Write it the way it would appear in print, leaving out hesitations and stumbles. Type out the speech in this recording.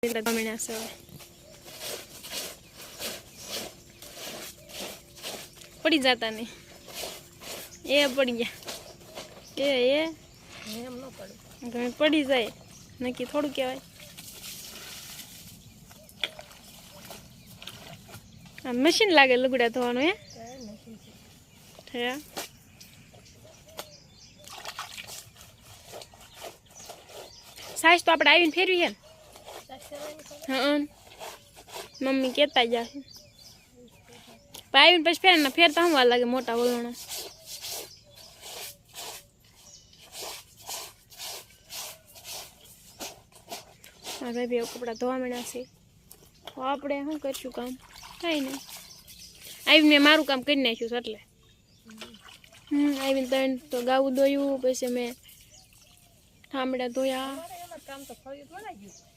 ગમીને છે પડી જતા નહીં એ પડી ગયા એ એમ ન પડે ઘણી પડી જાય નક્કી થોડું કહેવાય આ મશીન લાગે લુગડા ધોવાનું હે સાઈઝ તો આપણે આવીને ફેરવી હે હા મમ્મી કહેતા જાય આવીને પછી ફેરતા હું વાર લાગે મોટા વલણો હા ભાઈ બે કપડા ધોવા મળ્યા છે તો આપણે શું કરીશું કામ થાય ને આવીને મેં મારું કામ કરી નાખ્યું એટલે આવીને ત્રણ તો ગાવું દોયું પછી મેં ઠામડા ધોયા કામ તો ફરી થોડા ગયું